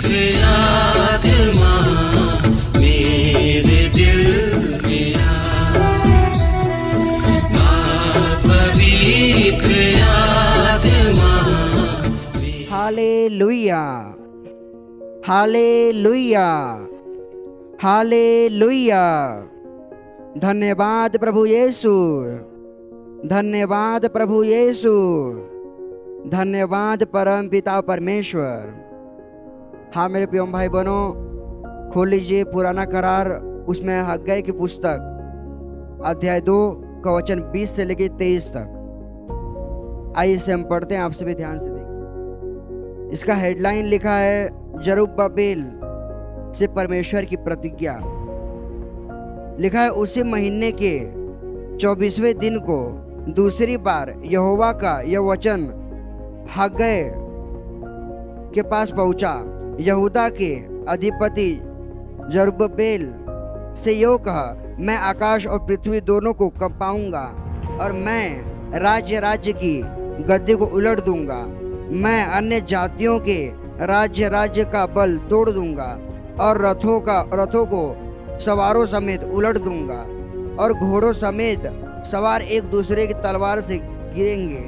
आत्मा मेरे दिल में पवित्र आत्मा। Hallelujah, hallelujah, hallelujah. धन्यवाद प्रभु यीशु, धन्यवाद प्रभु यीशु, धन्यवाद परम पिता परमेश्वर। हाँ मेरे प्रिय भाई बहनों, खोल लीजिए पुराना करार, उसमें हग्गै की पुस्तक अध्याय 2 का वचन 20 से लेकर 23 तक। आइए इसे हम पढ़ते हैं, आप सभी ध्यान से देखिए। इसका हेडलाइन लिखा है जरुब्बाबेल से परमेश्वर की प्रतिज्ञा। लिखा है उसी महीने के 24वें दिन को दूसरी बार यहोवा का यह वचन हग्गै के पास पहुंचा। यहूदा के अधिपति जरुब्बाबेल से यो कहा, मैं आकाश और पृथ्वी दोनों को कंपाऊंगा और मैं राज्य राज्य की गद्दी को उलट दूंगा। मैं अन्य जातियों के राज्य का बल तोड़ दूंगा और रथों को सवारों समेत उलट दूंगा और घोड़ों समेत सवार एक दूसरे की तलवार से गिरेंगे।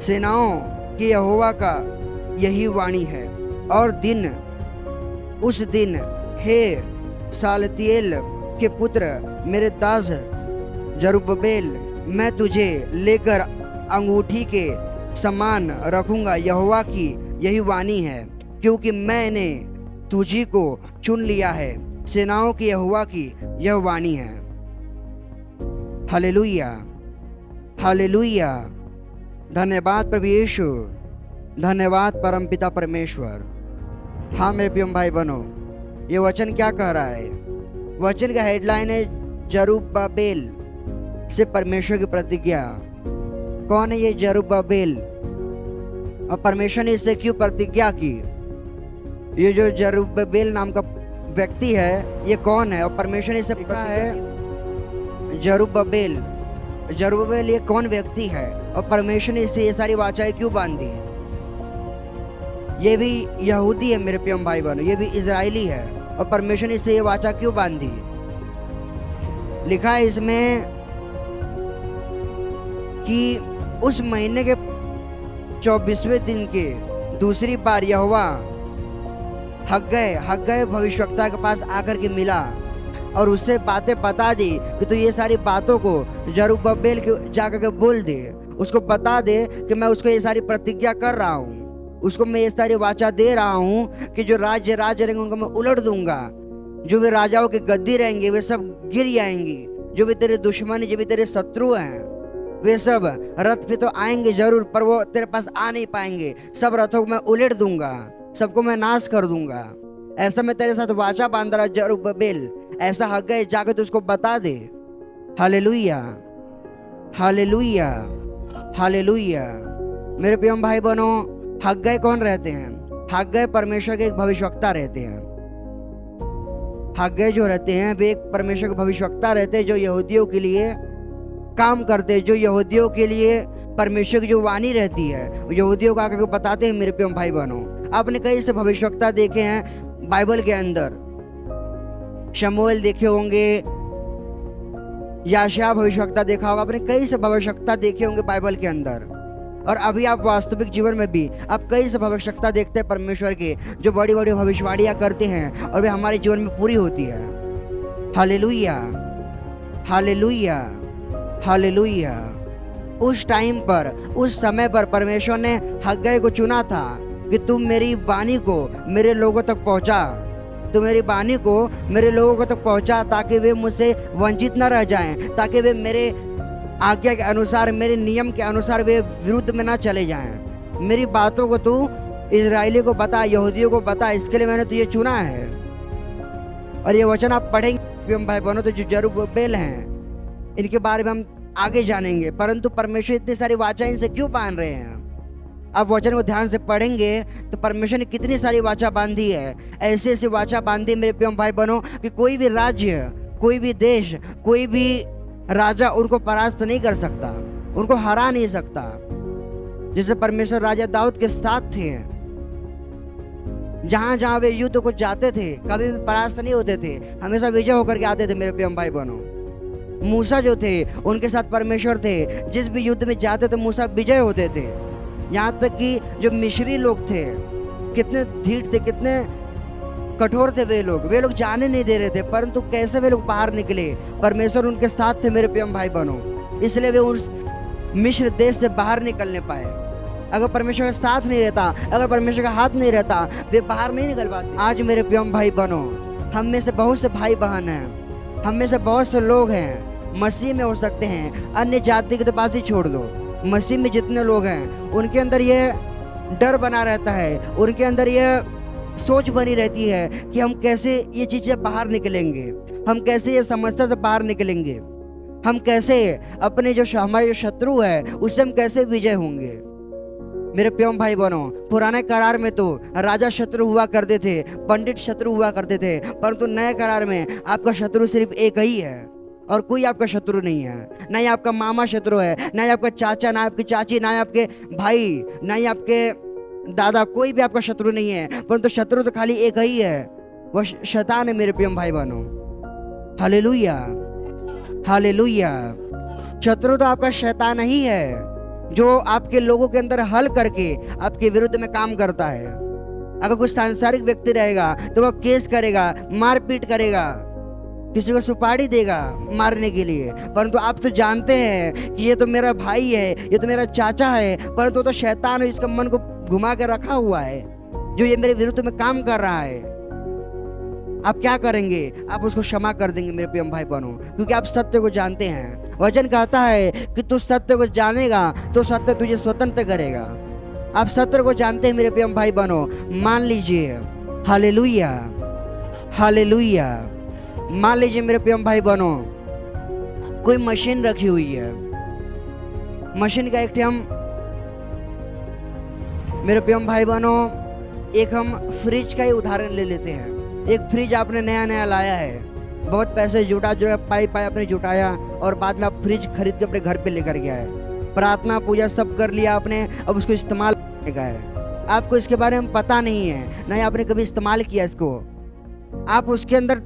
सेनाओं की यहोवा का यही वाणी है। और उस दिन हे सालतिएल के पुत्र मेरे दास जरुब्बाबेल, मैं तुझे लेकर अंगूठी के समान रखूंगा। यहोवा की यही वाणी है, क्योंकि मैंने तुझी को चुन लिया है। सेनाओं की यहोवा की यह वाणी है। Hallelujah, hallelujah. धन्यवाद प्रभु यीशु, धन्यवाद परमपिता परमेश्वर। हाँ मेरे प्रिय भाई बहनों, ये वचन क्या कह रहा है? वचन का हेडलाइन है जरुब्बाबेल से परमेश्वर की प्रतिज्ञा। कौन है ये जरुब्बाबेल और परमेश्वर ने इससे क्यों प्रतिज्ञा की? ये जो जरुब्बाबेल नाम का व्यक्ति है, ये कौन है और परमेश्वर ने इससे लिखा है जरुब्बाबेल। जरुब्बाबेल ये कौन व्यक्ति है और परमेश्वर ने इससे ये सारी वाचाएं क्यों बांधी? ये भी यहूदी है मेरे प्रिय भाई बहनों, ये भी इजराइली है और परमेश्वर ने इससे ये वाचा क्यों बांधी? लिखा है इसमें कि उस महीने के 24वें दिन के दूसरी बार यहोवा हग्गै भविष्यवक्ता के पास आकर के मिला और उससे बातें बता दी कि तो ये सारी बातों को जरुब्बाबेल के जाकर के बोल दे, उसको बता दे कि मैं उसको ये सारी प्रतिज्ञा कर रहा हूँ, उसको मैं ये सारी वाचा दे रहा हूँ कि जो राज्य रहेंगे उनको मैं उलट दूंगा। जो भी राजाओं की गद्दी रहेंगे वे सब गिर जाएंगी। जो भी तेरे दुश्मन, जो भी तेरे शत्रु हैं, वे सब रथ पे तो आएंगे जरूर, पर वो तेरे पास आ नहीं पाएंगे। सब रथों को मैं उलट दूंगा, सबको मैं नाश कर दूंगा। ऐसा मैं तेरे साथ वाचा बांध रहा जरुब्बाबेल, ऐसा हग्गै जाकर तो उसको बता दे। Hallelujah, hallelujah, hallelujah. मेरे प्रिय भाई बहनों, हग्गै कौन रहते हैं? हग्गै परमेश्वर के एक भविष्यवक्ता रहते हैं। हग्गै जो रहते हैं वे एक परमेश्वर के भविष्यवक्ता रहते हैं, जो यहूदियों के लिए काम करते हैं, जो यहूदियों के लिए परमेश्वर की जो वाणी रहती है यहूदियों को आकर बताते हैं। मेरे प्रिय भाई बहनों, आपने कई से भविष्यवक्ता देखे हैं बाइबल के अंदर। शमूएल देखे होंगे, याशायाह भविष्यवक्ता देखा होगा, आपने कई से भविष्यवक्ता देखे होंगे बाइबल के अंदर। और अभी आप वास्तविक जीवन में भी आप कई से भविष्यवक्ता देखते हैं परमेश्वर के, जो बड़ी बड़ी भविष्यवाणियां करते हैं और वे हमारे जीवन में पूरी होती है। Hallelujah, hallelujah, hallelujah. उस टाइम पर, उस समय पर परमेश्वर ने हग्गै को चुना था कि तुम मेरी वाणी को मेरे लोगों तक पहुंचा, तुम मेरी वाणी को मेरे लोगों तक पहुंचा, ताकि वे मुझसे वंचित न रह जाएं, ताकि वे मेरे आज्ञा के अनुसार, मेरे नियम के अनुसार वे विरुद्ध में ना चले जाएं। मेरी बातों को तू इजराइली को बता, यहूदियों को बता, इसके लिए मैंने तुझे चुना है। और ये वचन आप पढ़ेंगे भाई बहनों, तो जो जरुब्बाबेल हैं इनके बारे में हम आगे जानेंगे। परंतु परमेश्वर इतनी सारी वाचा इनसे क्यों बांध रहे हैं? आप वचन को ध्यान से पढ़ेंगे तो परमेश्वर ने कितनी सारी वाचा बांधी है, ऐसी ऐसी वाचा बांधी मेरे प्रिय भाई बहनों कि कोई भी राज्य, कोई भी देश, कोई भी राजा उनको परास्त नहीं कर सकता, उनको हरा नहीं सकता। जैसे परमेश्वर राजा दाऊद के साथ थे, जहाँ जहाँ वे युद्ध को जाते थे कभी भी परास्त नहीं होते थे, हमेशा विजय होकर के आते थे मेरे प्रिय भाई बहनों। मूसा जो थे उनके साथ परमेश्वर थे, जिस भी युद्ध में जाते थे मूसा विजय होते थे। यहाँ तक कि जो मिस्री लोग थे कितने धीर थे, कितने कठोर थे वे लोग जाने नहीं दे रहे थे, परंतु कैसे वे लोग बाहर निकले, परमेश्वर उनके साथ थे मेरे प्रिय भाई बहनों, इसलिए वे उस मिस्र देश से बाहर निकलने पाए। अगर परमेश्वर का साथ नहीं रहता, अगर परमेश्वर का हाथ नहीं रहता, वे बाहर नहीं निकल पाते। आज मेरे प्रिय भाई बहनों, हम में से बहुत से भाई बहन हैं, हम में से बहुत से लोग हैं मसीह में हो सकते हैं, अन्य जाति की तो बात ही छोड़ दो, मसीह में जितने लोग हैं उनके अंदर ये डर बना रहता है, उनके अंदर ये सोच बनी रहती है कि हम कैसे ये चीज़ें बाहर निकलेंगे, हम कैसे ये समस्या से बाहर निकलेंगे, हम कैसे अपने जो हमारे शत्रु है उससे हम कैसे विजय होंगे। मेरे प्रिय भाई बहनों, पुराने करार में तो राजा शत्रु हुआ करते थे, पंडित शत्रु हुआ करते थे, परंतु नए करार में आपका शत्रु सिर्फ एक ही है और कोई आपका शत्रु नहीं है। ना ही आपका मामा शत्रु है, ना ही आपका चाचा, ना आपकी चाची, ना ही आपके भाई, ना ही आपके दादा, कोई भी आपका शत्रु नहीं है, परंतु शत्रु तो खाली एक ही है, वह शैतान है मेरे प्रिय भाई बहनों। Hallelujah, hallelujah. शत्रु तो आपका शैतान ही है जो आपके लोगों के अंदर हल करके आपके विरुद्ध में काम करता है। अगर कोई सांसारिक व्यक्ति रहेगा तो वह केस करेगा, मारपीट करेगा, किसी को सुपारी देगा मारने के लिए, परंतु आप तो जानते हैं कि ये तो मेरा भाई है, ये तो मेरा चाचा है, परंतु तो शैतान है, इसका मन को घुमा के रखा हुआ है जो ये मेरे विरुद्ध में काम कर रहा है। आप क्या करेंगे? आप उसको क्षमा कर देंगे मेरे प्रिय भाई बहनों, क्योंकि आप सत्य को जानते हैं। वचन कहता है कि तू सत्य को जानेगा तो सत्य तुझे स्वतंत्र करेगा। आप सत्य को जानते हैं मेरे प्रिय भाई बहनों, मान लीजिए। Hallelujah, hallelujah. मान लीजिए मेरे प्रिय भाई बहनों, कोई मशीन रखी हुई है, मशीन का एक हम मेरे प्रिय भाई बहनों, एक हम फ्रिज का ही उदाहरण ले लेते हैं। एक फ्रिज आपने नया नया लाया है, बहुत पैसे जुटा पाई आपने जुटाया और बाद में आप फ्रिज खरीद के अपने घर पे लेकर गया है, प्रार्थना पूजा सब कर लिया आपने, अब उसको इस्तेमाल करने का है। आपको इसके बारे में पता नहीं है, ना ही आपने कभी इस्तेमाल किया इसको। आप उसके अंदर,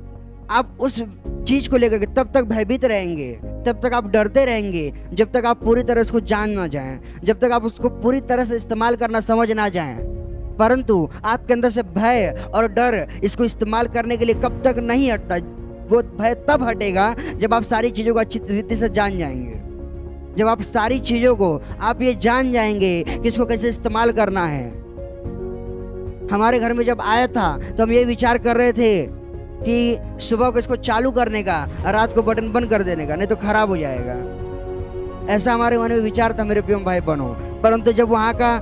आप उस चीज को लेकर के तब तक भयभीत रहेंगे, तब तक आप डरते रहेंगे जब तक आप पूरी तरह उसको जान ना जाएं, जब तक आप उसको पूरी तरह से इस्तेमाल करना समझ ना जाएं। परंतु आपके अंदर से भय और डर इसको इस्तेमाल करने के लिए कब तक नहीं हटता, वो भय तब हटेगा जब आप सारी चीज़ों को अच्छी रीति से जान जाएंगे, जब आप सारी चीज़ों को आप ये जान जाएंगे कि इसको कैसे इस्तेमाल करना है। हमारे घर में जब आया था तो हम ये विचार कर रहे थे कि सुबह को इसको चालू करने का, रात को बटन बंद कर देने का, नहीं तो खराब हो जाएगा। ऐसा हमारे मन में विचार था मेरे प्रिय भाई बहनों। परंतु जब वहाँ का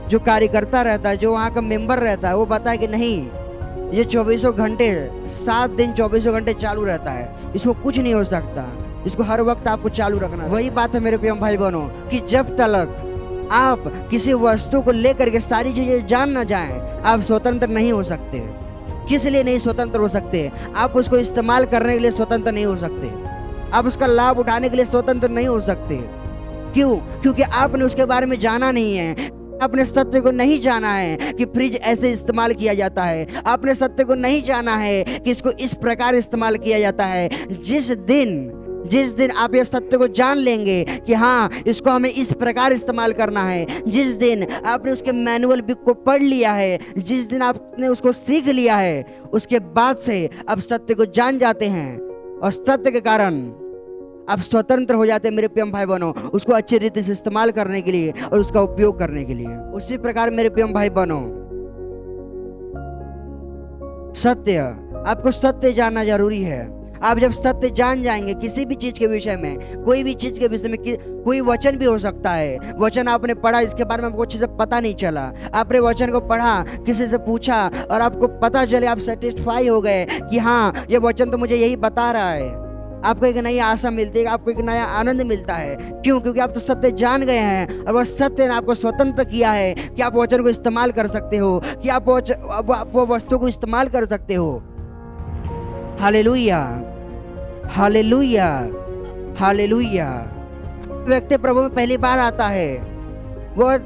जो कार्यकर्ता रहता है, जो वहाँ का मेंबर रहता है, वो बताया कि नहीं, ये 24 घंटे 7 दिन 24 घंटे चालू रहता है, इसको कुछ नहीं हो सकता, इसको हर वक्त आपको चालू रखना। वही बात है मेरे प्रिय भाई बहनों कि जब तक आप किसी वस्तु को लेकर के सारी चीजें जान ना जाएं, आप स्वतंत्र नहीं हो सकते। किस लिए नहीं स्वतंत्र हो सकते? आप उसको इस्तेमाल करने के लिए स्वतंत्र नहीं हो सकते, आप उसका लाभ उठाने के लिए स्वतंत्र नहीं हो सकते। क्यों? क्योंकि आपने उसके बारे में जाना नहीं है, आपने सत्य को नहीं जाना है कि फ्रिज ऐसे इस्तेमाल किया जाता है, आपने सत्य को नहीं जाना है कि इसको इस प्रकार इस्तेमाल किया जाता है। जिस दिन आप ये सत्य को जान लेंगे कि हाँ, इसको हमें इस प्रकार इस्तेमाल करना है, जिस दिन आपने उसके मैनुअल बुक को पढ़ लिया है, जिस दिन आपने उसको सीख लिया है, उसके बाद से आप सत्य को जान जाते हैं और सत्य के कारण आप स्वतंत्र हो जाते हैं मेरे प्रिय भाई बहनों, उसको अच्छी रीति से इस्तेमाल करने के लिए और उसका उपयोग करने के लिए। उसी प्रकार मेरे प्रिय भाई बहनों, सत्य, आपको सत्य जानना जरूरी है। आप जब सत्य जान जाएंगे किसी भी चीज के विषय में, कोई भी चीज के विषय में, कोई वचन भी हो सकता है, वचन आपने पढ़ा, इसके बारे में आपको अच्छे से पता नहीं चला, आपने वचन को पढ़ा, किसी से पूछा और आपको पता चले, आप सेटिस्फाई हो गए कि हाँ, ये वचन तो मुझे यही बता रहा है, आपको एक नई आशा मिलती है, आपको एक नया आनंद मिलता है। क्यों? क्योंकि आप तो सत्य जान गए हैं और वह सत्य ने आपको स्वतंत्र किया है कि आप वचन को इस्तेमाल कर सकते हो, कि आप वो वस्तु को इस्तेमाल कर सकते हो। Hallelujah, hallelujah, hallelujah. व्यक्ति प्रभु में पहली बार आता है, वह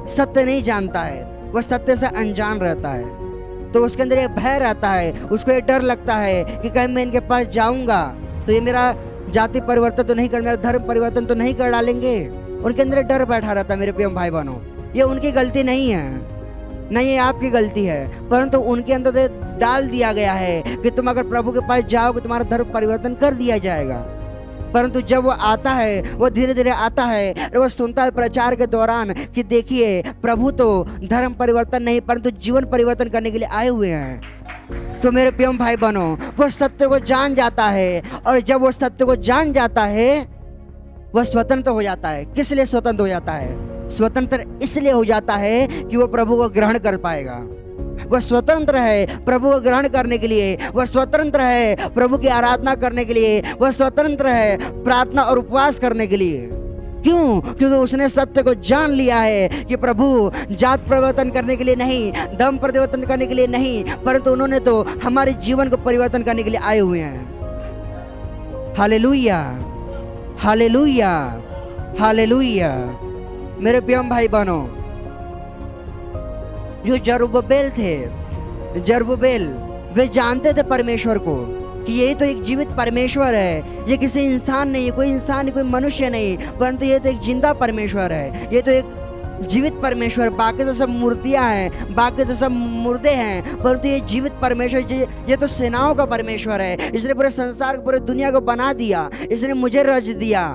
सत्य नहीं जानता है, वह सत्य से अनजान रहता है। तो उसके अंदर एक भय रहता है, उसको ये डर लगता है कि कहीं मैं इनके पास जाऊंगा तो ये मेरा जाति परिवर्तन तो नहीं कर, मेरा धर्म परिवर्तन तो नहीं कर डालेंगे। उनके अंदर डर बैठा रहता है मेरे प्रिय भाई बहनों। ये उनकी गलती नहीं है, नहीं ये आपकी गलती है, परंतु उनके अंदर ये डाल दिया गया है कि तुम अगर प्रभु के पास जाओगे तुम्हारा धर्म परिवर्तन कर दिया जाएगा। परंतु जब वो आता है, वो धीरे धीरे आता है और वो सुनता है प्रचार के दौरान कि देखिए प्रभु तो धर्म परिवर्तन नहीं परंतु जीवन परिवर्तन करने के लिए आए हुए हैं। तो मेरे प्रिय भाई बहनों, वो सत्य को जान जाता है और जब वो सत्य को जान जाता है वह स्वतंत्र हो जाता है। किस लिए स्वतंत्र हो जाता है? स्वतंत्र इसलिए हो जाता है कि वो प्रभु को ग्रहण कर पाएगा। वह स्वतंत्र है प्रभु को ग्रहण करने के लिए, वह स्वतंत्र है प्रभु की आराधना करने के लिए, वह स्वतंत्र है प्रार्थना और उपवास करने के लिए। क्यों? क्योंकि उसने सत्य को जान लिया है कि प्रभु जात परिवर्तन करने के लिए नहीं, धर्म परिवर्तन करने के लिए नहीं, परंतु उन्होंने तो हमारे जीवन को परिवर्तन करने के लिए आए हुए हैं। Hallelujah, hallelujah, hallelujah. मेरे प्रिय भाई बहनों, जो जरुब्बाबेल थे, जरुब्बाबेल वे जानते थे परमेश्वर को कि ये तो एक जीवित परमेश्वर है, ये किसी इंसान नहीं, कोई इंसान नहीं, कोई मनुष्य नहीं, परंतु ये तो एक जिंदा परमेश्वर है, ये तो एक जीवित परमेश्वर। बाकी तो सब मूर्तियां हैं, बाकी तो सब मुर्दे हैं, परंतु ये जीवित परमेश्वर, ये तो सेनाओं का परमेश्वर है। इसने पूरे संसार को, पूरी दुनिया को बना दिया, इसने मुझे रच दिया।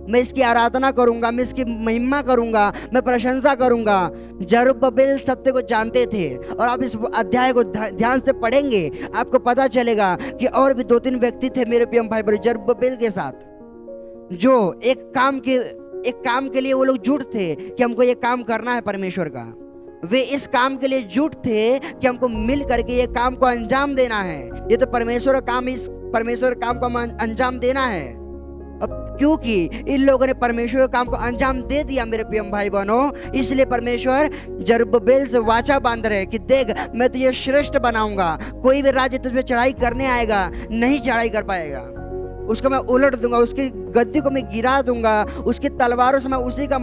मैं इसकी आराधना करूंगा, मैं इसकी महिमा करूंगा, मैं प्रशंसा करूंगा। जरुब्बाबेल सत्य को जानते थे और आप इस अध्याय को ध्यान से पढ़ेंगे, आपको पता चलेगा कि और भी 2-3 व्यक्ति थे मेरे प्रिय भाई बहनों जरुब्बाबेल के साथ, जो एक काम के लिए वो लोग जुट थे कि हमको ये काम करना है परमेश्वर का। वे इस काम के लिए जुट थे कि हमको मिल करके ये काम को अंजाम देना है। ये तो परमेश्वर का काम, इस परमेश्वर काम को अंजाम देना है। अब क्योंकि इन लोगों ने परमेश्वर के काम को अंजाम दे दिया मेरे प्रिय भाई बहनों, इसलिए परमेश्वर जरुब्बाबेल से वाचा बांध रहे कि देख मैं तुझे श्रेष्ठ बनाऊंगा, कोई भी राज्य तुझ पे चढ़ाई करने आएगा नहीं चढ़ाई कर पाएगा, उसको मैं उलट दूंगा, उसकी गद्दी को मैं गिरा दूंगा, उसकी तलवारों से मैं उसी का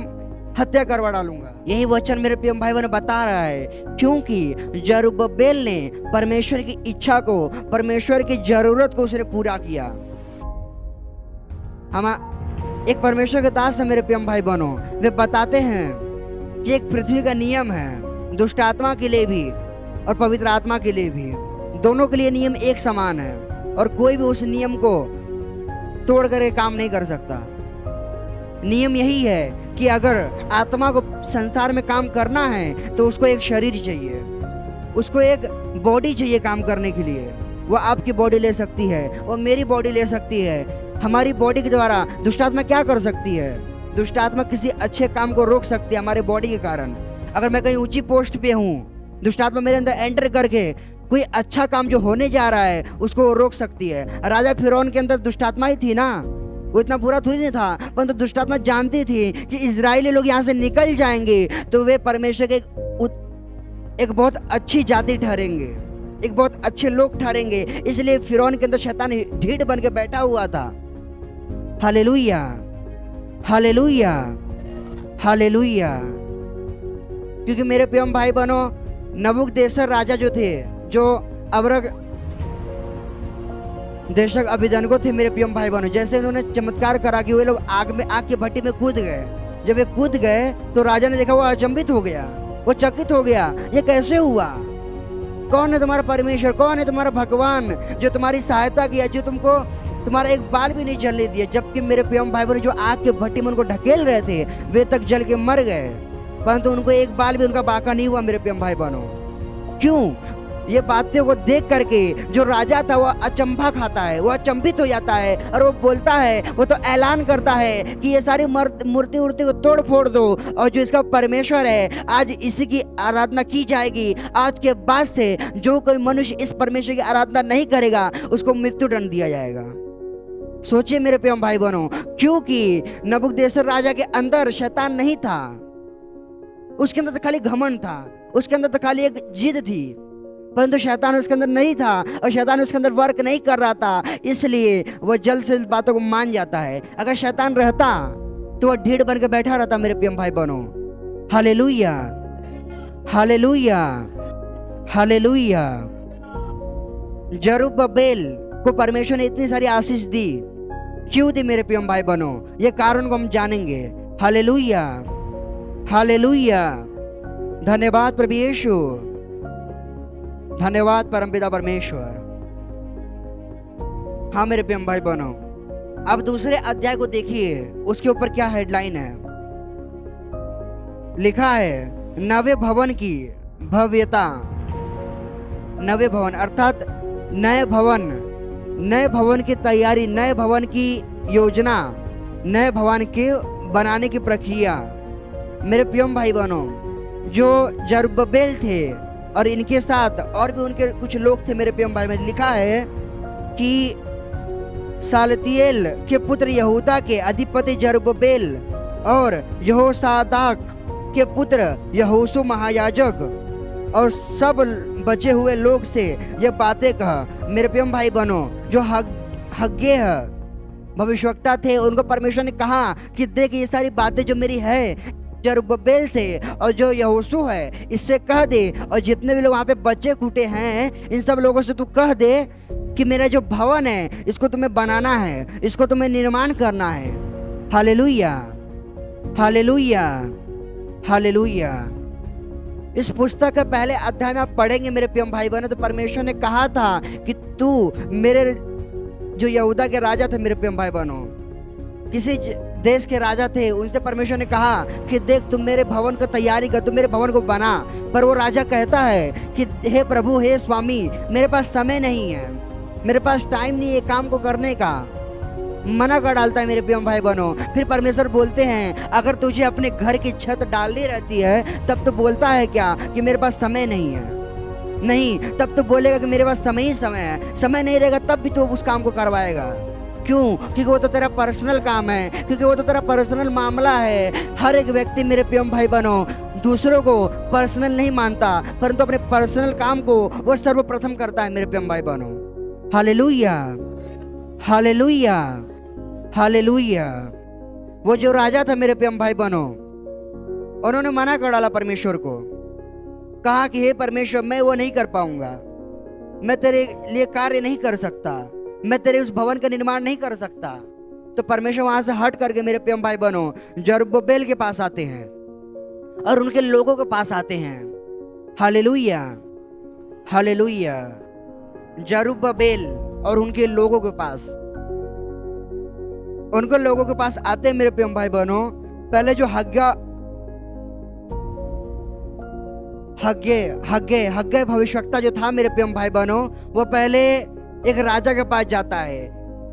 हत्या करवा डालूंगा। यही वचन मेरे प्रिय भाई बहनों बता रहा है, क्योंकि जरुब्बाबेल ने परमेश्वर की इच्छा को, परमेश्वर की जरूरत को उसने पूरा किया। हम एक परमेश्वर के दास है मेरे प्रिय भाई बहनों, वे बताते हैं कि एक पृथ्वी का नियम है, दुष्ट आत्मा के लिए भी और पवित्र आत्मा के लिए भी, दोनों के लिए नियम एक समान है और कोई भी उस नियम को तोड़ कर काम नहीं कर सकता। नियम यही है कि अगर आत्मा को संसार में काम करना है तो उसको एक शरीर चाहिए, उसको एक बॉडी चाहिए काम करने के लिए। वो आपकी बॉडी ले सकती है, वो मेरी बॉडी ले सकती है। हमारी बॉडी के द्वारा दुष्ट आत्मा क्या कर सकती है? दुष्ट आत्मा किसी अच्छे काम को रोक सकती है हमारे बॉडी के कारण। अगर मैं कहीं ऊंची पोस्ट पे हूँ, दुष्ट आत्मा मेरे अंदर एंटर करके कोई अच्छा काम जो होने जा रहा है उसको रोक सकती है। राजा फिरौन के अंदर दुष्ट आत्मा ही थी ना, वो इतना बुरा थोड़ी नहीं था, परंतु दुष्ट आत्मा जानती थी कि इजरायली लोग यहाँ से निकल जाएंगे तो वे परमेश्वर के एक बहुत अच्छी जाति ठहरेंगे, एक बहुत अच्छे लोग ठहरेंगे। इसलिए फिरौन के अंदर शैतान ढीठ बन के बैठा हुआ था। Hallelujah, hallelujah, hallelujah. क्योंकि मेरे प्रिय भाई बहनों, नबूकदनेस्सर राजा जो थे, जो अबरग देशक अभिधनको थे मेरे प्रिय भाई बहनों, जैसे उन्होंने चमत्कार करा कि वे लोग आग की भट्टी में कूद गए। जब वे कूद गए तो राजा ने देखा, वो अचंभित हो गया, वो चकित हो गया, ये कैसे हुआ? कौन है तुम्हारा परमेश्वर, कौन है तुम्हारा भगवान जो तुम्हारी सहायता किया, जो तुमको तुम्हारा एक बाल भी नहीं जलने दिया? जबकि मेरे प्रिय भाई बहनों, जो आग के भट्टी में उनको ढकेल रहे थे वे तक जल के मर गए, परंतु उनको एक बाल भी उनका बाका नहीं हुआ मेरे प्रिय भाई बहनों। क्यों? ये बातें को देख करके जो राजा था वो अचंभा खाता है, वो अचंभित हो जाता है और वो बोलता है, वो तो ऐलान करता है कि ये सारी मूर्ति उर्ति को तोड़ फोड़ दो और जो इसका परमेश्वर है आज इसी की आराधना की जाएगी। आज के बाद से जो कोई मनुष्य इस परमेश्वर की आराधना नहीं करेगा उसको मृत्यु दंड दिया जाएगा। सोचिए मेरे प्रिय भाई बहनों, क्योंकि नबूकदनेस्सर राजा के अंदर शैतान नहीं था, उसके अंदर तो खाली घमंड था, उसके अंदर तो खाली एक जिद थी, परंतु शैतान उसके अंदर नहीं था और शैतान उसके अंदर वर्क नहीं कर रहा था, इसलिए वह जल्द से जल्द बातों को मान जाता है। अगर शैतान रहता तो वह ढीठ बन के बैठा रहता मेरे प्रिय भाई बहनों। Hallelujah, hallelujah, hallelujah. जरुब्बाबेल को परमेश्वर ने इतनी सारी आशीष दी, क्यों दी मेरे प्रिय भाई बहनों? ये कारण को हम जानेंगे। Hallelujah, hallelujah. धन्यवाद प्रभु यीशु, धन्यवाद परमपिता परमेश्वर। हाँ मेरे प्रिय भाई बहनों, अब दूसरे अध्याय को देखिए, उसके ऊपर क्या हेडलाइन है। लिखा है नवे भवन की भव्यता। नवे भवन अर्थात नए भवन की तैयारी, नए भवन की योजना, नए भवन के बनाने की प्रक्रिया। मेरे प्रिय भाई बहनों, जो जरुब्बाबेल थे और इनके साथ और भी उनके कुछ लोग थे मेरे प्रिय भाई बहनों, लिखा है कि सालतियेल के पुत्र यहूदा के अधिपति जरुब्बाबेल और यहोसादाक के पुत्र यहोशू महायाजक और सब बचे हुए लोग से ये बातें कहा। मेरे प्रिय भाई बहनों, जो हग्गे भविष्यवक्ता थे, उनको परमेश्वर ने कहा कि देख ये सारी बातें जो मेरी है जरुब्बाबेल से और जो यहोशू है इससे कह दे, और जितने भी लोग वहाँ पे बच्चे कूटे हैं इन सब लोगों से तू कह दे कि मेरा जो भवन है इसको तुम्हें बनाना है, इसको तुम्हें निर्माण करना है। Hallelujah, hallelujah, hallelujah. इस पुस्तक के पहले अध्याय में आप पढ़ेंगे मेरे प्रिय भाई बहनों, तो परमेश्वर ने कहा था कि तू मेरे जो यहूदा के राजा थे मेरे प्रिय भाई बहनों, किसी देश के राजा थे, उनसे परमेश्वर ने कहा कि देख तुम मेरे भवन को तैयारी कर, तुम मेरे भवन को बना। पर वो राजा कहता है कि हे प्रभु, हे स्वामी, मेरे पास समय नहीं है, मेरे पास टाइम नहीं है काम को करने का। मना कर डालता है मेरे प्रिय भाई बहनों। फिर परमेश्वर बोलते हैं अगर तुझे अपने घर की छत डालनी रहती है तब तो बोलता है क्या कि मेरे पास समय नहीं है? नहीं, तब तो बोलेगा कि मेरे पास समय ही समय है। समय नहीं रहेगा तब भी तो उस काम को करवाएगा। क्यों? क्योंकि वो तो तेरा पर्सनल काम है, क्योंकि वो तो तेरा पर्सनल मामला है। हर एक व्यक्ति मेरे प्रिय भाई बहनों दूसरों को पर्सनल नहीं मानता, परंतु अपने पर्सनल काम को वो सर्वप्रथम करता है मेरे प्रिय भाई बहनों। Hallelujah, hallelujah, hallelujah. वो जो राजा था मेरे प्रिय भाई बहनों, उन्होंने मना कर डाला परमेश्वर को, कहा कि हे परमेश्वर, मैं वो नहीं कर पाऊंगा, मैं तेरे लिए कार्य नहीं कर सकता, मैं तेरे उस भवन का निर्माण नहीं कर सकता। तो परमेश्वर वहां से हट करके मेरे प्रिय भाई बहनों जरुब्बाबेल के पास आते हैं और उनके लोगों के पास आते हैं। Hallelujah, hallelujah. जरुब्बाबेल और उनके लोगों के पास, उनके लोगों के पास आते हैं मेरे प्रिय भाई बहनों। पहले जो हग्गे भविष्यवक्ता जो था मेरे प्रिय भाई बहनों, वो पहले एक राजा के पास जाता है,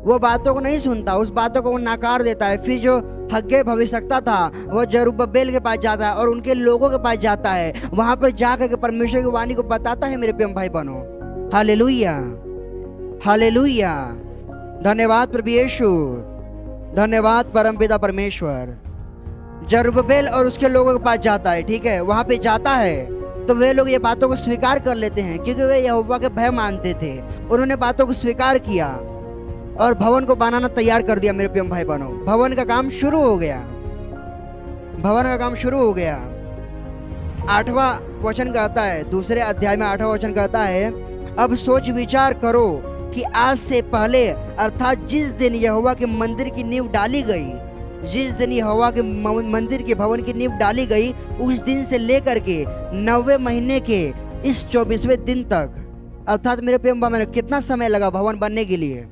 वो बातों को नहीं सुनता, उस बातों को वो नकार देता है। फिर जो हग्गे भविष्यवक्ता था वो जरुब्बाबेल के पास जाता है और उनके लोगों के पास जाता है, वहां पर जाकर के परमेश्वर की वाणी को बताता है मेरे प्रिय भाई बहनों। Hallelujah, hallelujah. धन्यवाद प्रभु यीशु, धन्यवाद परमपिता परमेश्वर। जरुब्बाबेल और उसके लोगों के पास जाता है, ठीक है, वहां पे जाता है तो वे लोग ये बातों को स्वीकार कर लेते हैं क्योंकि वे यहोवा के भय मानते थे। उन्होंने बातों को स्वीकार किया और भवन को बनाना तैयार कर दिया मेरे प्रिय भाई बहनों। भवन का काम शुरू हो गया, भवन का काम शुरू हो गया। 8वां वचन कहता है, दूसरे अध्याय में 8वां वचन कहता है, अब सोच विचार करो कि आज से पहले अर्थात जिस दिन यहोवा के मंदिर की नींव डाली गई, जिस दिन यहोवा के मंदिर के भवन की नींव डाली गई, उस दिन से लेकर के 9वें महीने के इस 24वें दिन तक, अर्थात मेरे प्रिय भाई कितना समय लगा भवन बनने के लिए?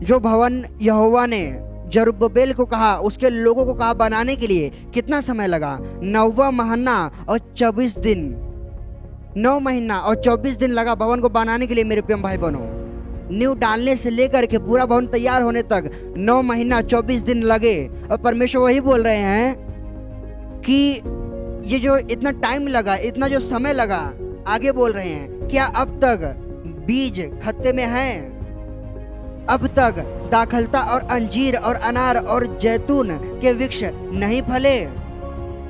जो भवन यहोवा ने जरुब्बाबेल को कहा, उसके लोगों को कहा बनाने के लिए, कितना समय लगा? 9वां महीना और 24 दिन, 9 महीना और 24 दिन लगा भवन को बनाने के लिए मेरे प्रिय भाई बहनों। नींव डालने से लेकर के पूरा भवन तैयार होने तक 9 महीना 24 दिन लगे। और परमेश्वर वही बोल रहे हैं कि ये जो इतना टाइम लगा, इतना जो समय लगा, आगे बोल रहे हैं, क्या अब तक बीज खत्ते में हैं? अब तक दाखलता और अंजीर और अनार और जैतून के वृक्ष नहीं फले?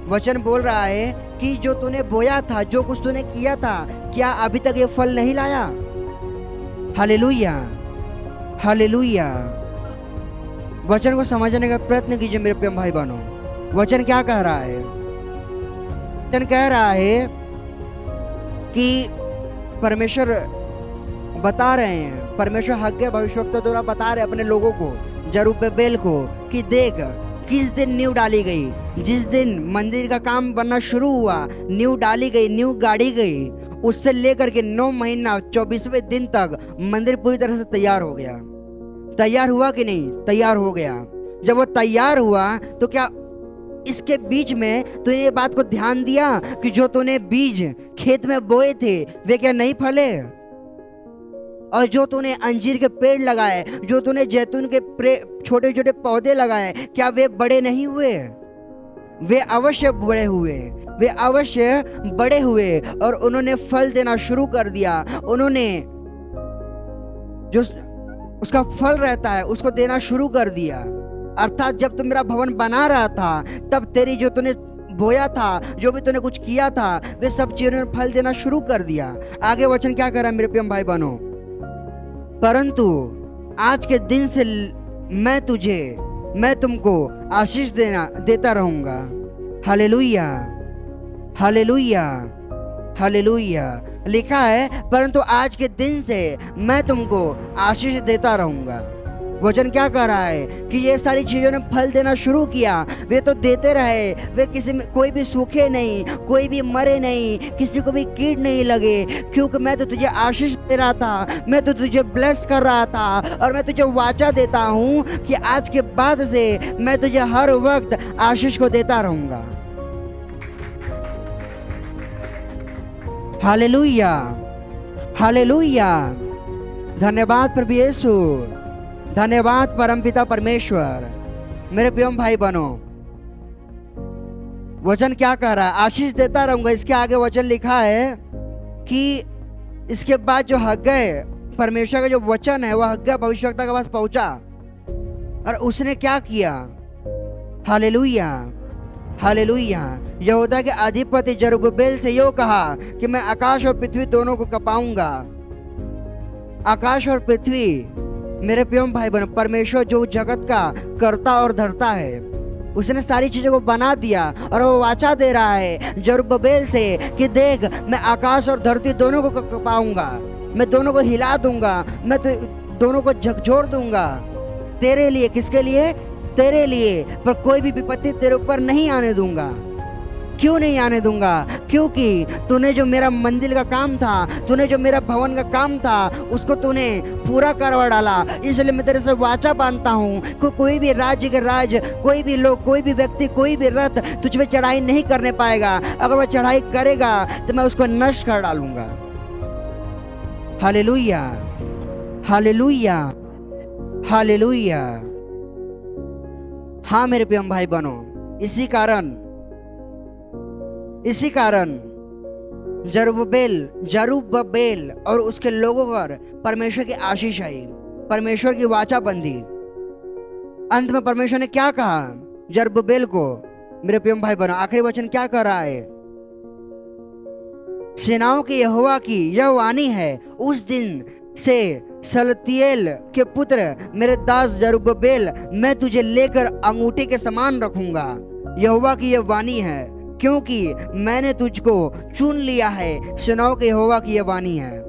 वचन बोल रहा है कि जो तूने बोया था, जो कुछ तूने किया था, क्या अभी तक ये फल नहीं लाया? Hallelujah, hallelujah. वचन को समझने का प्रयत्न कीजिए मेरे प्रिय भाई बहनों। वचन क्या कह रहा है? वचन कह रहा है कि परमेश्वर बता रहे हैं, परमेश्वर हग्गे भविष्यवक्ता द्वारा बता रहे अपने लोगों को, जरुब्बाबेल को, कि देख किस दिन नींव डाली गई, जिस दिन मंदिर का काम बनना शुरू हुआ, नींव डाली गई, नींव गाड़ी गई, उससे लेकर के 9 महीना 24वें दिन तक मंदिर पूरी तरह से तैयार हो गया। तैयार हुआ कि नहीं? तैयार हो गया। जब वो तैयार हुआ तो क्या इसके बीच में तूने ये बात को ध्यान दिया कि जो तूने बीज खेत में बोए थे वे क्या नहीं फले? और जो तूने अंजीर के पेड़ लगाए, जो तूने जैतून के छोटे छोटे पौधे लगाए, क्या वे बड़े नहीं हुए? वे अवश्य बड़े हुए, वे अवश्य बड़े हुए और उन्होंने फल देना शुरू कर दिया। उन्होंने जो उसका फल रहता है उसको देना शुरू कर दिया। अर्थात जब तू मेरा भवन बना रहा था तब तेरी जो तूने बोया था, जो भी तूने कुछ किया था, वे सब चीजों ने फल देना शुरू कर दिया। आगे वचन क्या कर रहा है मेरे प्रिय भाई बहनों? परंतु आज के दिन से मैं तुमको आशीष देता रहूंगा। Hallelujah, hallelujah, hallelujah. लिखा है परंतु आज के दिन से मैं तुमको आशीष देता रहूंगा। वचन क्या कह रहा है कि ये सारी चीजों ने फल देना शुरू किया, वे तो देते रहे, वे किसी में कोई भी सूखे नहीं, कोई भी मरे नहीं, किसी को भी कीट नहीं लगे, क्योंकि मैं तो तुझे आशीष दे रहा था, मैं तो तुझे ब्लेस कर रहा था। और मैं तुझे वाचा देता हूँ कि आज के बाद से मैं तुझे हर वक्त आशीष को देता रहूंगा। Hallelujah, hallelujah. धन्यवाद प्रभु यीशु, धन्यवाद परमपिता परमेश्वर। मेरे प्रिय भाई बहनों, वचन क्या कह रहा है? आशीष देता रहूंगा। इसके आगे वचन लिखा है कि इसके बाद जो हग्गै, परमेश्वर का जो वचन है वह हग्गै भविष्यवक्ता के पास पहुंचा और उसने क्या किया? Hallelujah, hallelujah. यहूदा के अधिपति जरुब्बाबेल से यो कहा कि मैं आकाश और पृथ्वी दोनों को कपाऊंगा। आकाश और पृथ्वी, मेरे प्रिय भाई बहनों, परमेश्वर जो जगत का करता और धरता है, उसने सारी चीजों को बना दिया और वो वाचा दे रहा है जरुब्बाबेल से कि देख मैं आकाश और धरती दोनों को कपाऊंगा, मैं दोनों को हिला दूंगा, मैं तो दोनों को झकझोर दूंगा तेरे लिए। किसके लिए? तेरे लिए। पर कोई भी विपत्ति तेरे ऊपर नहीं आने दूंगा। क्यों नहीं आने दूंगा? क्योंकि तूने जो मेरा मंदिर का काम था, तूने जो मेरा भवन का काम था, उसको तूने पूरा करवा डाला। इसलिए मैं तेरे से वाचा बांधता हूँ कि कोई भी राज्य के राज, कोई भी लोग, कोई भी व्यक्ति, कोई भी रथ तुझ पे चढ़ाई नहीं करने पाएगा। अगर वह चढ़ाई करेगा तो मैं उसको नष्ट कर डालूंगा। Hallelujah, hallelujah, hallelujah. हाँ मेरे प्रिय भाई बहनों, इसी कारण जरुब्बाबेल और उसके लोगों पर परमेश्वर की आशीष आई, परमेश्वर की वाचा बंधी। अंत में परमेश्वर ने क्या कहा जरुब्बाबेल को? मेरे प्रिय भाई बहनों, आखिरी वचन क्या कर रहा है? सेनाओं के यहोवा की यह वाणी है, उस दिन से सलतियेल के पुत्र मेरे दास जरुब्बाबेल मैं तुझे लेकर अंगूठे के समान रखूंगा। यहोवा की यह वाणी है, क्योंकि मैंने तुझको चुन लिया है। सेनाओं के यहोवा की यह वाणी है।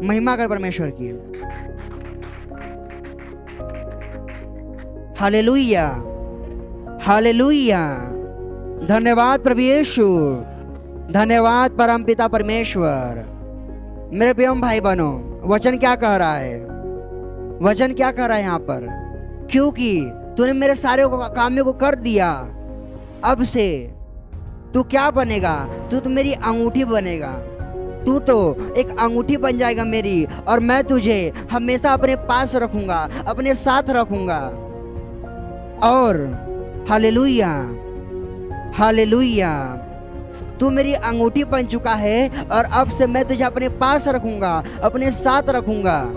महिमा कर परमेश्वर की। Hallelujah, hallelujah. धन्यवाद प्रभु यीशु, धन्यवाद परमपिता परमेश्वर। मेरे प्रिय भाई बहनों, वचन क्या कह रहा है? वचन क्या कह रहा है यहाँ पर? क्योंकि तूने मेरे सारे कामों को कर दिया, अब से तू क्या बनेगा? तू तो मेरी अंगूठी बनेगा। तू तो एक अंगूठी बन जाएगा मेरी, और मैं तुझे हमेशा अपने पास रखूंगा, अपने साथ रखूंगा। और हालेलुया, हालेलुया। तू मेरी अंगूठी बन चुका है और अब से मैं तुझे अपने पास रखूंगा, अपने साथ रखूंगा।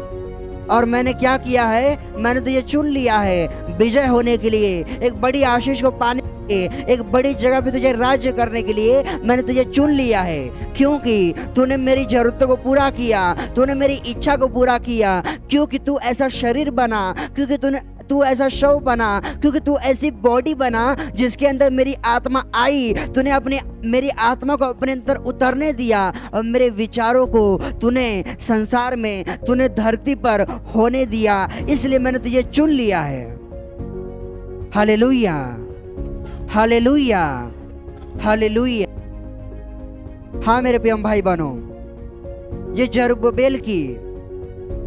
और मैंने क्या किया है? मैंने तुझे चुन लिया है विजय होने के लिए, एक बड़ी आशीष को पाने के लिए, एक बड़ी जगह पे तुझे राज्य करने के लिए मैंने तुझे चुन लिया है। क्योंकि तूने मेरी जरूरतों को पूरा किया, तूने मेरी इच्छा को पूरा किया, क्योंकि तू ऐसा शरीर बना, क्योंकि तूने तू ऐसा शव बना, क्योंकि तू ऐसी बॉडी बना जिसके अंदर मेरी आत्मा आई। तूने अपनी मेरी आत्मा को अपने अंदर उतरने दिया और मेरे विचारों को तूने संसार में, तूने धरती पर होने दिया, इसलिए मैंने तुझे चुन लिया है। Hallelujah, hallelujah, hallelujah. हाँ मेरे प्रिय भाई बहनों, ये जरुब्बाबेल की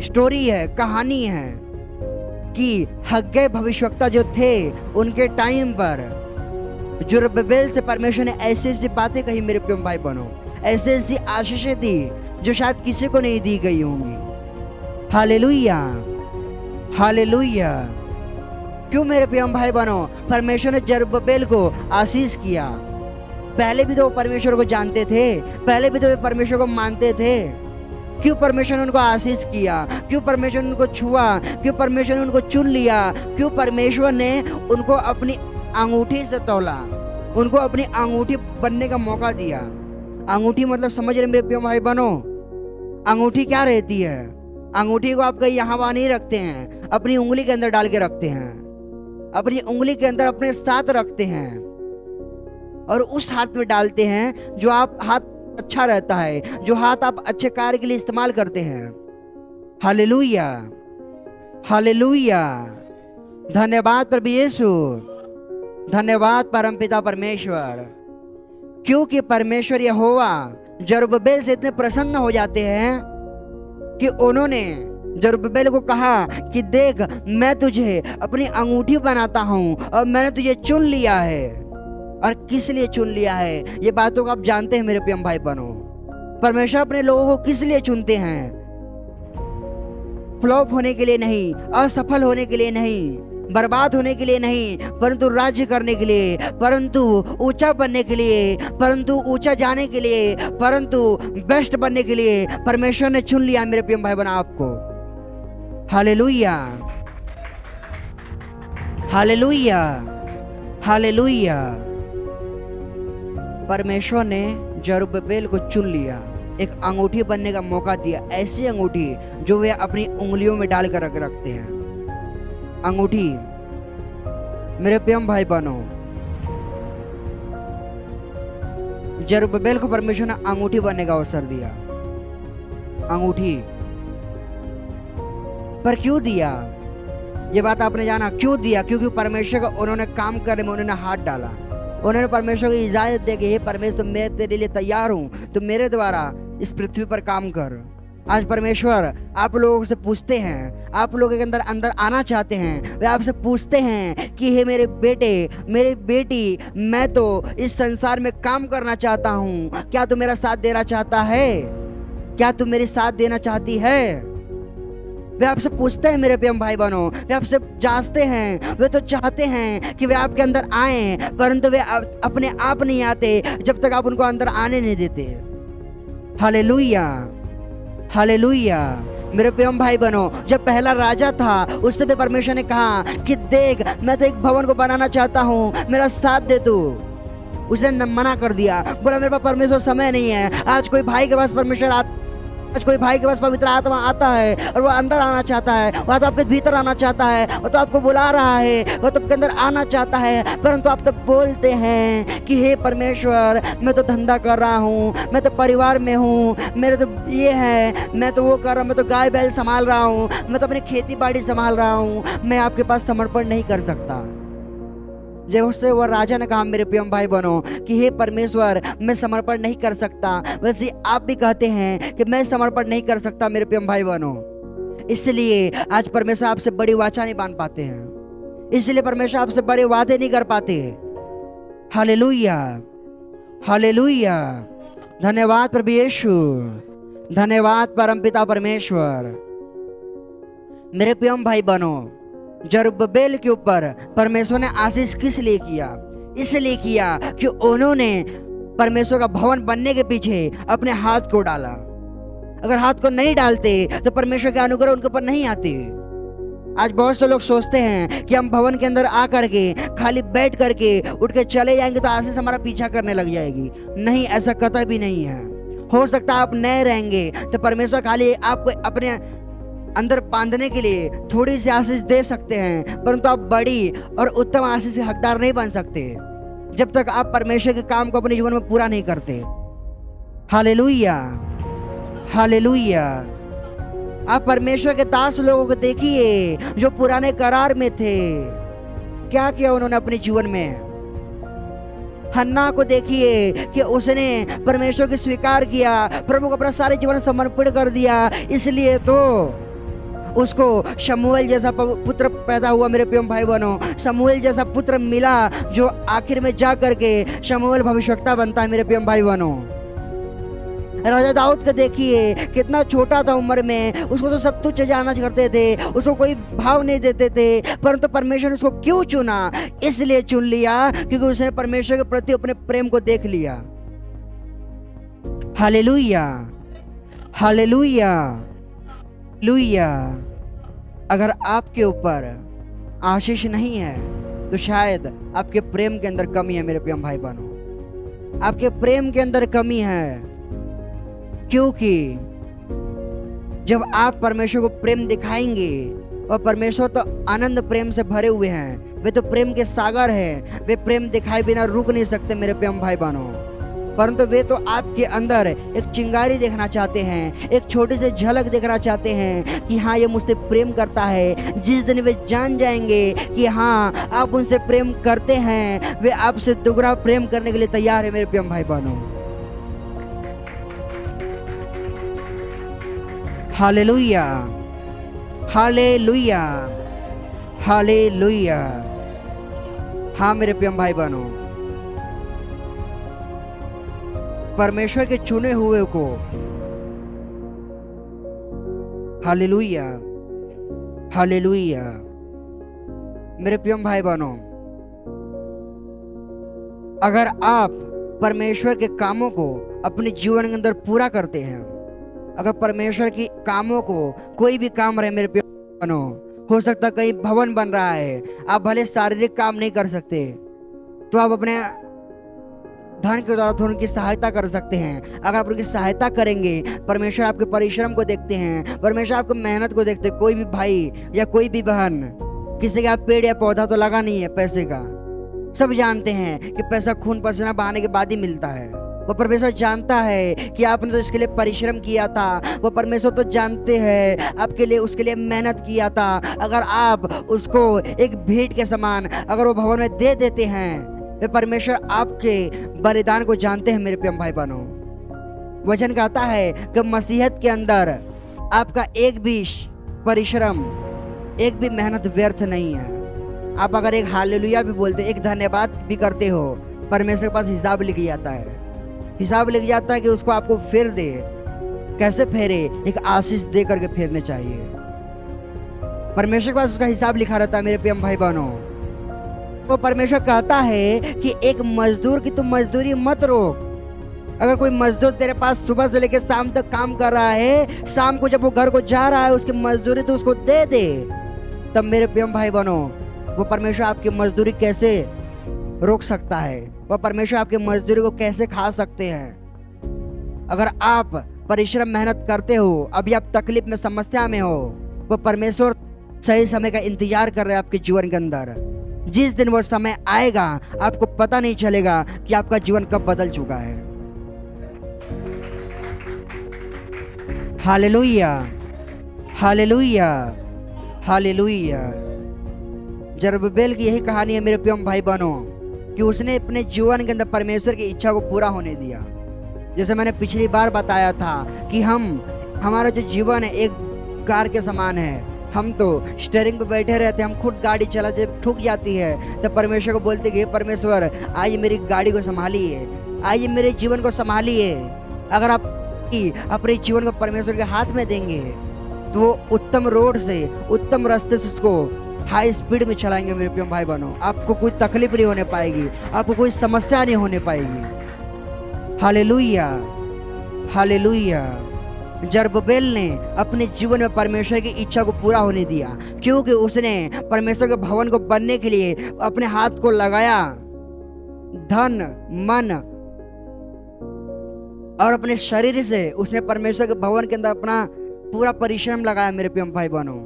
स्टोरी है, कहानी है कि हग्गै भविष्यवक्ता जो थे उनके टाइम पर जरुब्बाबेल से परमेश्वर ने ऐसी ऐसी बातें कही मेरे प्रिय भाई बहनों, ऐसी ऐसी आशीषें दी जो शायद किसी को नहीं दी गई होंगी। Hallelujah, hallelujah. क्यों मेरे प्रिय भाई बहनों, परमेश्वर ने जरुब्बाबेल को आशीष किया। पहले भी तो वो परमेश्वर को जानते थे, पहले भी तो वे परमेश्वर को मानते थे। क्यों परमेश्वर ने उनको आशीष किया? क्यों परमेश्वर ने उनको छुआ? क्यों परमेश्वर ने उनको चुन लिया? क्यों परमेश्वर ने उनको अपनी अंगूठी से तौला, उनको अपनी अंगूठी बनने का मौका दिया? अंगूठी मतलब समझ रहे मेरे प्रिय भाई बहनों, अंगूठी क्या रहती है? अंगूठी को आप कहीं यहाँ वहाँ नहीं रखते हैं, अपनी उंगली के अंदर डाल के रखते हैं, अपनी उंगली के अंदर अपने साथ रखते हैं और उस हाथ में डालते हैं जो आप हाथ अच्छा रहता है, जो हाथ आप अच्छे कार्य के लिए इस्तेमाल करते हैं। Hallelujah, hallelujah. धन्यवाद प्रभु यीशु, धन्यवाद परमपिता परमेश्वर। क्योंकि परमेश्वर यहोवा जरुब्बाबेल से इतने प्रसन्न हो जाते हैं कि उन्होंने जरुब्बाबेल को कहा कि देख, मैं तुझे अपनी अंगूठी बनाता हूं और मैंने तुझे चुन लिया है। और किस लिए चुन लिया है, ये बातों को आप जानते हैं मेरे प्रिय भाई बहनों। परमेश्वर अपने लोगों को किस लिए चुनते हैं? फ्लॉप होने के लिए नहीं, असफल होने के लिए नहीं, बर्बाद होने के लिए नहीं, परंतु राज्य करने के लिए, परंतु ऊंचा बनने के लिए, परंतु ऊंचा जाने के लिए, परंतु बेस्ट बनने के लिए परमेश्वर ने चुन लिया मेरे प्रिय भाई बहनों आपको। Hallelujah, hallelujah, hallelujah. परमेश्वर ने जरुब्बाबेल को चुन लिया, एक अंगूठी बनने का मौका दिया, ऐसी अंगूठी जो वे अपनी उंगलियों में डालकर रखते हैं। अंगूठी मेरे प्रिय भाई बहनों, जरुब्बाबेल को परमेश्वर ने अंगूठी बनने का अवसर दिया। अंगूठी पर क्यों दिया, ये बात आपने जाना? क्यों दिया? क्योंकि परमेश्वर का उन्होंने काम करने में उन्होंने हाथ डाला। उन्होंने परमेश्वर को इजाजत दी कि हे परमेश्वर, मैं तेरे लिए तैयार हूँ, तो मेरे द्वारा इस पृथ्वी पर काम कर। आज परमेश्वर आप लोगों से पूछते हैं, आप लोगों के अंदर अंदर आना चाहते हैं। वे आपसे पूछते हैं कि हे मेरे बेटे, मेरी बेटी, मैं तो इस संसार में काम करना चाहता हूँ, क्या तू मेरा साथ देना चाहता है? क्या तू मेरी साथ देना चाहती है? वे आपसे पूछते हैं मेरे प्रिय भाई बहनों, वे आपसे जांचते हैं, वे तो चाहते हैं कि वे आपके अंदर आए, परंतु वे अपने आप नहीं आते जब तक आप उनको अंदर आने नहीं देते। Hallelujah, hallelujah. मेरे प्रिय भाई बहनों, जब पहला राजा था उससे भी परमेश्वर ने कहा कि देख, मैं तो एक भवन को बनाना चाहता हूँ, मेरा साथ दे तू। उसने मना कर दिया, बोला मेरे पास परमेश्वर समय नहीं है। आज कोई भाई के पास परमेश्वर आज कोई भाई के पास पवित्र आत्मा आता है और वो अंदर आना चाहता है, वह तो आपके भीतर आना चाहता है, वो तो आपको बुला रहा है, वो तो आपके अंदर आना चाहता है, परंतु आप तो बोलते हैं कि हे परमेश्वर, मैं तो धंधा कर रहा हूँ, मैं तो परिवार में हूँ, मेरे तो ये है, मैं तो वो कर रहा हूँ, मैं तो गाय बैल संभाल रहा हूँ, मैं तो अपनी खेती बाड़ी संभाल रहा हूँ, मैं आपके पास समर्पण नहीं कर सकता। जब उससे वह राजा ने कहा मेरे प्रिय भाई बहनों कि हे परमेश्वर, मैं समर्पण नहीं कर सकता, वैसे आप भी कहते हैं कि मैं समर्पण नहीं कर सकता मेरे प्रिय भाई बहनों। इसलिए आज परमेश्वर आपसे बड़ी वाचा नहीं बांध पाते हैं, इसलिए परमेश्वर आपसे बड़े वादे नहीं कर पाते। Hallelujah, hallelujah. धन्यवाद प्रभु यीशु, धन्यवाद परमपिता परमेश्वर। मेरे प्रिय भाई बहनों, जरुब्बाबेल के ऊपर परमेश्वर ने आशीष किस लिए किया? इसलिए किया कि उन्होंने परमेश्वर का भवन बनने के पीछे अपने हाथ को डाला। अगर हाथ को नहीं डालते तो परमेश्वर के अनुग्रह उनके ऊपर नहीं आते। आज बहुत से लोग सोचते हैं कि हम भवन के अंदर आ करके खाली बैठ करके उठ के चले जाएंगे तो आशीष हमारा पीछा करने लग जाएगी। नहीं, ऐसा कतई भी नहीं है। हो सकता है आप नए रहेंगे तो परमेश्वर खाली आपको अंदर बांधने के लिए थोड़ी सी आशीष दे सकते हैं, परंतु आप बड़ी और उत्तम आशीष के हकदार नहीं बन सकते जब तक आप परमेश्वर के काम को अपने जीवन में पूरा नहीं करते। Hallelujah, hallelujah. आप परमेश्वर के दास लोगों को देखिए जो पुराने करार में थे, क्या किया उन्होंने अपने जीवन में। हन्ना को देखिए कि उसने परमेश्वर को स्वीकार किया, प्रभु को अपना सारे जीवन समर्पित कर दिया, इसलिए तो उसको शमूएल जैसा पुत्र पैदा हुआ। मेरे प्रिय भाई बहनों, शमूएल जैसा पुत्र मिला जो आखिर में जा करके शमूएल भविष्यवक्ता बनता है। मेरे प्रिय भाई बहनों, राजा दाऊद को देखिए, कितना छोटा था उम्र में, उसको तो सब तुच्छ जाना करते थे, उसको कोई भाव नहीं देते थे, परंतु परमेश्वर ने उसको क्यों चुना? इसलिए चुन लिया क्योंकि उसने परमेश्वर के प्रति अपने प्रेम को देख लिया। Hallelujah, hallelujah, hallelujah. अगर आपके ऊपर आशीष नहीं है तो शायद आपके प्रेम के अंदर कमी है। मेरे प्रिय भाई बहनों, आपके प्रेम के अंदर कमी है, क्योंकि जब आप परमेश्वर को प्रेम दिखाएंगे, और परमेश्वर तो आनंद प्रेम से भरे हुए हैं, वे तो प्रेम के सागर हैं, वे प्रेम दिखाए बिना रुक नहीं सकते। मेरे प्रेम भाई बहनों, परंतु वे तो आपके अंदर एक चिंगारी देखना चाहते हैं, एक छोटी सी झलक देखना चाहते हैं कि हाँ, ये मुझसे प्रेम करता है। जिस दिन वे जान जाएंगे कि हाँ आप उनसे प्रेम करते हैं, वे आपसे दुगना प्रेम करने के लिए तैयार है। मेरे प्रिय भाई बहनों, हालेलुया, हालेलुया, हालेलुया। हाँ मेरे प्रिय भाई बहनों, परमेश्वर के चुने हुए को, हालेलुया, हालेलुया। मेरे प्रिय भाई बहनों, अगर आप परमेश्वर के कामों को अपने जीवन के अंदर पूरा करते हैं, अगर परमेश्वर की कामों को, कोई भी काम रहे मेरे प्रिय बहनों, हो सकता कहीं भवन बन रहा है, आप भले शारीरिक काम नहीं कर सकते तो आप अपने धन के द्वारा थोड़ी उनकी सहायता कर सकते हैं। अगर आप उनकी सहायता करेंगे, परमेश्वर आपके परिश्रम को देखते हैं, परमेश्वर आपको मेहनत को देखते हैं। कोई भी भाई या कोई भी बहन किसी का पेड़ या पौधा तो लगा नहीं है पैसे का, सब जानते हैं कि पैसा खून पसीना बहाने के बाद ही मिलता है। वो परमेश्वर जानता है कि आपने तो इसके लिए परिश्रम किया था, वो परमेश्वर तो जानते हैं आपके लिए, उसके लिए मेहनत किया था। अगर आप उसको एक भेंट के समान अगर वो भवन में दे देते हैं, वे परमेश्वर आपके बलिदान को जानते हैं। मेरे प्रिय भाई बहनों, वचन कहता है कि मसीहत के अंदर आपका एक भी परिश्रम, एक भी मेहनत व्यर्थ नहीं है। आप अगर एक हालेलुया भी बोलते, एक धन्यवाद भी करते हो, परमेश्वर के पास हिसाब लिख जाता है। हिसाब लिख जाता है कि उसको आपको फेर दे। कैसे फेरे? एक आशीष दे करके फेरने चाहिए। परमेश्वर के पास उसका हिसाब लिखा रहता है। मेरे प्रिय भाई बहनों, तो परमेश्वर कहता है कि एक मजदूर की तुम मजदूरी मत रोक। अगर कोई मजदूर तेरे पास सुबह से लेकर शाम तक काम कर रहा है, शाम को जब वो घर को जा रहा है, उसकी मजदूरी तो उसको दे दे। तब मेरे प्रिय भाई बहनों, वो परमेश्वर आपकी मजदूरी कैसे रोक सकता है? वह परमेश्वर आपकी मजदूरी को कैसे खा सकते हैं? अगर आप परिश्रम मेहनत करते हो, अभी आप तकलीफ में, समस्या में हो, वो परमेश्वर सही समय का इंतजार कर रहे हैं आपके जीवन के अंदर। जिस दिन वो समय आएगा, आपको पता नहीं चलेगा कि आपका जीवन कब बदल चुका है। Hallelujah, hallelujah, hallelujah. जरुब्बाबेल की यही कहानी है मेरे प्रिय भाई बहनों, कि उसने अपने जीवन के अंदर परमेश्वर की इच्छा को पूरा होने दिया। जैसे मैंने पिछली बार बताया था कि हमारा जो जीवन है एक कार के समान है। हम तो स्टीयरिंग पे बैठे रहते हैं, हम खुद गाड़ी चलाते, ठुक जाती है तो परमेश्वर को बोलते कि परमेश्वर आइए मेरी गाड़ी को संभालिए, आइए मेरे जीवन को संभालिए। अगर आप अपने जीवन को परमेश्वर के हाथ में देंगे तो वो उत्तम रोड से, उत्तम रास्ते से उसको हाई स्पीड में चलाएंगे। मेरे प्रिय भाई बहनों, आपको कोई तकलीफ नहीं होने पाएगी, आपको कोई समस्या नहीं होने पाएगी। Hallelujah, hallelujah. जरुब्बाबेल ने अपने जीवन में परमेश्वर की इच्छा को पूरा होने दिया, क्योंकि उसने परमेश्वर के भवन को बनने के लिए अपने हाथ को लगाया। धन, मन और अपने शरीर से उसने परमेश्वर के भवन के अंदर अपना पूरा परिश्रम लगाया मेरे प्रिय भाई बहनों।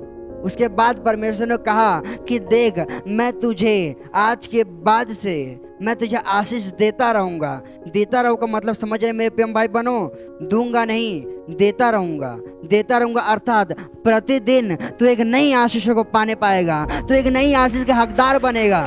उसके बाद परमेश्वर ने कहा कि देख, मैं तुझे आज के बाद से मैं तुझे आशीष देता रहूंगा। देता रहूंगा मतलब समझ रहे मेरे प्रिय भाई बहनों, दूंगा नहीं, देता रहूंगा। देता रहूंगा अर्थात प्रतिदिन तू एक नई आशीषों को पाने पाएगा, तू एक नई आशीष के हकदार बनेगा।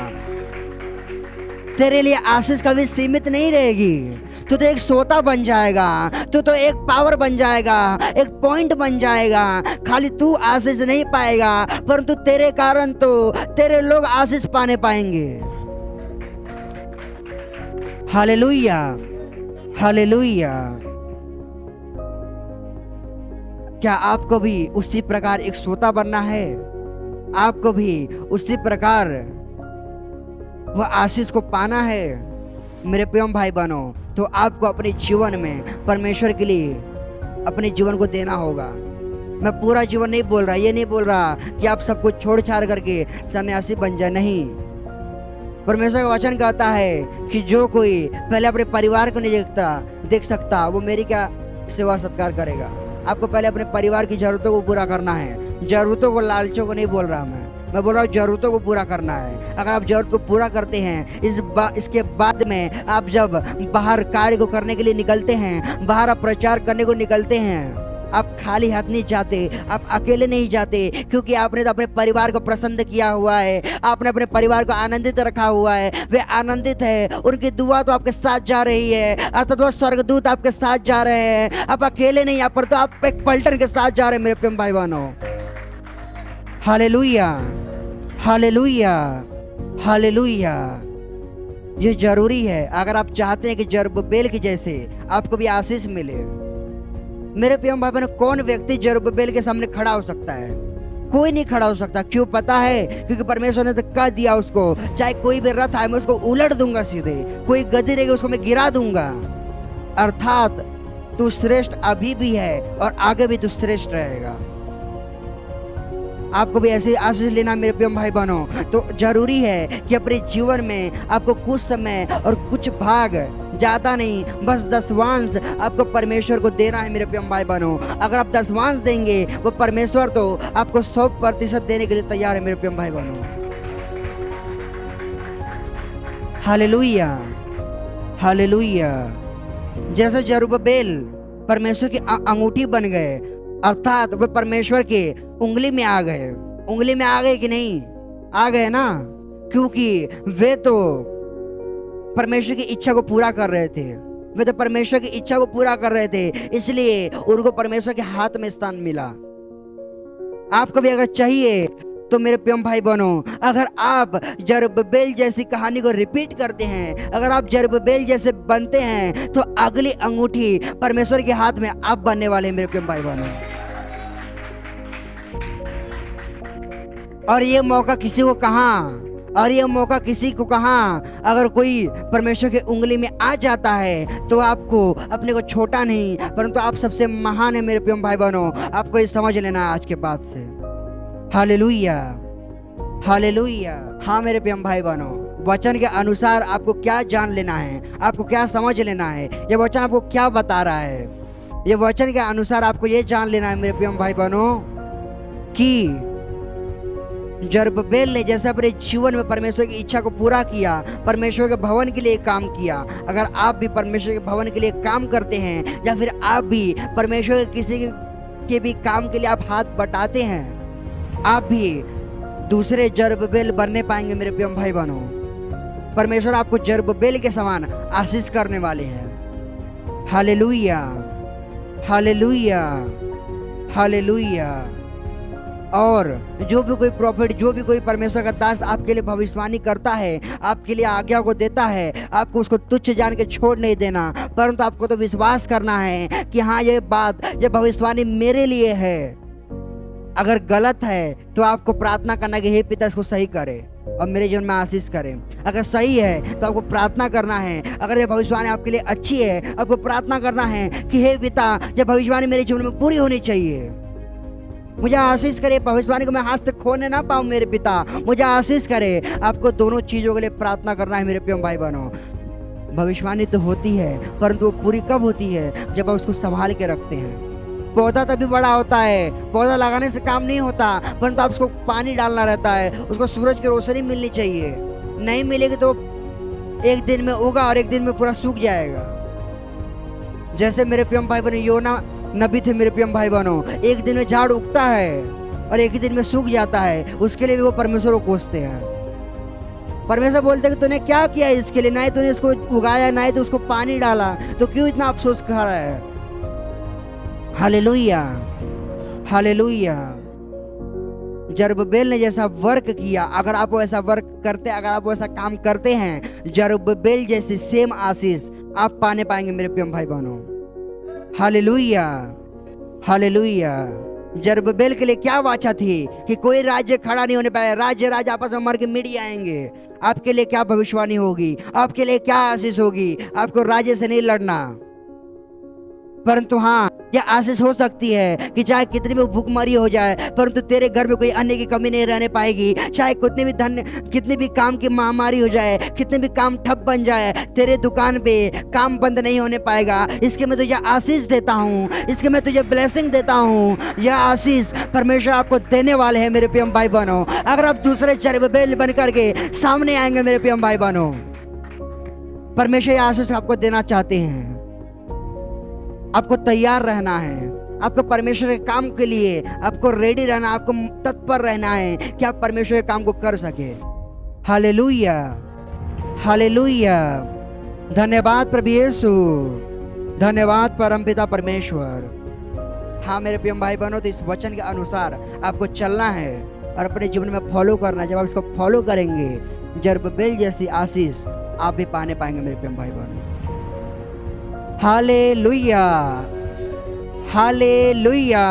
तेरे लिए आशीष कभी सीमित नहीं रहेगी। तू तो एक सोता बन जाएगा, तू तो एक पावर बन जाएगा, एक पॉइंट बन जाएगा। खाली तू आशीष नहीं पाएगा, परंतु तेरे कारण तो तेरे लोग आशीष पाने पाएंगे। Hallelujah, hallelujah. क्या आपको भी उसी प्रकार एक सोता बनना है? आपको भी उसी प्रकार वह आशीष को पाना है मेरे प्रिय भाई बहनों? तो आपको अपने जीवन में परमेश्वर के लिए अपने जीवन को देना होगा। मैं पूरा जीवन नहीं बोल रहा, ये नहीं बोल रहा कि आप सब कुछ छोड़ छाड़ करके सन्यासी बन जाए, नहीं। परमेश्वर का वचन कहता है कि जो कोई पहले अपने परिवार को नहीं देख सकता, वो मेरी क्या सेवा सत्कार करेगा। आपको पहले अपने परिवार की जरूरतों को पूरा करना है। जरूरतों को, लालचों को नहीं बोल रहा मैं बोल रहा हूँ जरूरतों को पूरा करना है। अगर आप जरूरत को पूरा करते हैं, इसके बाद में आप जब बाहर कार्य को करने के लिए निकलते हैं, बाहर आप प्रचार करने को निकलते हैं, आप खाली हाथ नहीं जाते, आप अकेले नहीं जाते, क्योंकि आपने तो अपने परिवार को प्रसन्न किया हुआ है, आपने अपने परिवार को आनंदित रखा हुआ है। वे आनंदित है, उनकी दुआ तो आपके साथ जा रही है, अर्थात वो स्वर्गदूत आपके साथ जा रहे हैं। आप अकेले नहीं, यहाँ पर तो आप एक पलटन के साथ जा रहे हैं मेरे प्रिय भाई बहनों। Hallelujah, hallelujah, hallelujah. ये जरूरी है अगर आप चाहते हैं कि जरुब्बाबेल की जैसे आपको भी आशीष मिले। मेरे प्रिय भाई बहनों, कौन व्यक्ति जरुब्बाबेल के सामने खड़ा हो सकता है? कोई नहीं खड़ा हो सकता। क्यों पता है? क्योंकि परमेश्वर ने तो कह दिया उसको, चाहे कोई भी रथ आए मैं उसको उलट दूंगा सीधे, कोई गद्दी रहेगी उसको मैं गिरा दूंगा। अर्थात तू श्रेष्ठ अभी भी है और आगे भी तू श्रेष्ठ रहेगा। आपको भी ऐसे आशीष लेना मेरे प्रिय भाई बहनों, तो जरूरी है कि अपने जीवन में आपको कुछ समय और कुछ भाग, ज्यादा नहीं, बस 10वांश आपको परमेश्वर को देना है मेरे प्रिय भाई बहनों। अगर आप 10वांश देंगे, वो परमेश्वर तो आपको 100% देने के लिए तैयार है मेरे प्रिय भाई बहनों। Hallelujah, hallelujah. जैसे जरुब्बाबेल परमेश्वर की अंगूठी बन गए, अर्थात वे परमेश्वर के उंगली में आ गए। उंगली में आ गए कि नहीं? आ गए ना, क्योंकि वे तो परमेश्वर की इच्छा को पूरा कर रहे थे। वे तो परमेश्वर की इच्छा को पूरा कर रहे थे, इसलिए उनको परमेश्वर के हाथ में स्थान मिला। आपको भी अगर चाहिए तो मेरे प्रिय भाई बहनों, अगर आप जरुब्बाबेल जैसी कहानी को रिपीट करते हैं, अगर आप जरुब्बाबेल जैसे बनते हैं, तो अगली अंगूठी परमेश्वर के हाथ में आप बनने वाले हैं मेरे प्रिय भाई बहनों। और ये मौका किसी को कहाँ, और ये मौका किसी को कहाँ? अगर कोई परमेश्वर की उंगली में आ जाता है तो आपको अपने को छोटा नहीं, परंतु आप सबसे महान है मेरे प्रिय भाई बहनों। आपको ये समझ लेना है आज के बाद से। Hallelujah, hallelujah. हाँ मेरे प्रिय भाई बहनों, वचन के अनुसार आपको क्या जान लेना है, आपको क्या समझ लेना है, ये वचन आपको क्या बता रहा है? ये वचन के अनुसार आपको ये जान लेना है मेरे प्रिय भाई बहनों कि जरुब्बाबेल ने जैसे अपने जीवन में परमेश्वर की इच्छा को पूरा किया, परमेश्वर के भवन के लिए काम किया, अगर आप भी परमेश्वर के भवन के लिए काम करते हैं, या फिर आप भी परमेश्वर के किसी के भी काम के लिए आप हाथ बटाते हैं, आप भी दूसरे जरुब्बाबेल बनने पाएंगे मेरे प्रिय भाई बहनों। परमेश्वर आपको जरुब्बाबेल के समान आशीष करने वाले हैं। Hallelujah, hallelujah, hallelujah. और जो भी कोई प्रॉफिट, जो भी कोई परमेश्वर का दास आपके लिए भविष्यवाणी करता है, आपके लिए आज्ञा को देता है, आपको उसको तुच्छ जान के छोड़ नहीं देना, परंतु आपको तो विश्वास करना है कि हाँ ये बात, ये भविष्यवाणी मेरे लिए है। अगर गलत है तो आपको प्रार्थना करना कि हे पिता इसको सही करे और मेरे जीवन में आशीष करे। अगर सही है तो आपको प्रार्थना करना है। अगर ये भविष्यवाणी आपके लिए अच्छी है, आपको प्रार्थना करना है कि हे पिता ये भविष्यवाणी मेरे जीवन में पूरी होनी चाहिए, मुझे आशीष करे, भविष्यवाणी को मैं हाथ से खोने ना पाऊं मेरे पिता, मुझे आशीष करे। आपको दोनों चीजों के लिए प्रार्थना करना है मेरे प्रिय भाई बहनों। भविष्यवाणी तो होती है, परंतु वो पूरी कब होती है? जब आप उसको संभाल के रखते हैं। पौधा तभी बड़ा होता है, पौधा लगाने से काम नहीं होता, परंतु आप उसको पानी डालना रहता है, उसको सूरज की रोशनी मिलनी चाहिए। नहीं मिलेगी तो एक दिन में उगा और एक दिन में पूरा सूख जाएगा। जैसे मेरे प्रियम भाई बहनों, योना नबी थे मेरे प्रियम भाई बहनों, एक दिन में झाड़ उगता है और एक दिन में सूख जाता है, उसके लिए भी वो परमेश्वर को कोसते हैं। परमेश्वर बोलते हैं कि तूने क्या किया इसके लिए, ना ही तूने इसको उगाया, ना ही तो उसको पानी डाला, तो क्यों इतना अफसोस कर रहा है। Hallelujah, hallelujah. जरुब्बाबेल ने जैसा वर्क किया, अगर आप वैसा वर्क करते, अगर आप वैसा काम करते हैं, जरुब्बाबेल जैसी सेम आशीष आप पाने पाएंगे मेरे प्रियम भाई बहनों। Hallelujah, hallelujah. जरुब्बाबेल के लिए क्या वाचा थी कि कोई राज्य खड़ा नहीं होने पाया, राज्य राज आपस में मर के मिट जाएंगे। आपके लिए क्या भविष्यवाणी होगी, आपके लिए क्या आशीष होगी। आपको राज्य से नहीं लड़ना, परंतु हाँ यह आशीष हो सकती है कि चाहे कितनी भी भूखमरी हो जाए, परंतु तेरे घर में कोई अन्न की कमी नहीं रहने पाएगी। चाहे कितनी भी धन, कितनी भी काम की महामारी हो जाए, कितने भी काम ठप बन जाए, तेरे दुकान पे काम बंद नहीं होने पाएगा। इसके मैं तुझे आशीष देता हूँ, इसके मैं तुझे ब्लेसिंग देता हूँ। यह आशीष परमेश्वर आपको देने वाले हैं मेरे प्रियम भाई बहनों। अगर आप दूसरे जरुब्बाबेल बन करके सामने आएंगे मेरे प्रियम भाई बहनों, परमेश्वर यह आशीष आपको देना चाहते हैं। आपको तैयार रहना है, आपको परमेश्वर के काम के लिए आपको रेडी रहना, आपको तत्पर रहना है कि आप परमेश्वर के काम को कर सके। Hallelujah, hallelujah. धन्यवाद प्रभु यीशु, धन्यवाद परमपिता परमेश्वर। हाँ मेरे प्रिय भाई बहनों, तो इस वचन के अनुसार आपको चलना है और अपने जीवन में फॉलो करना है। जब आप इसको फॉलो करेंगे, जरुब्बाबेल जैसी आशीष आप भी पाने पाएंगे मेरे प्रिय भाई बहनों। Hallelujah, hallelujah.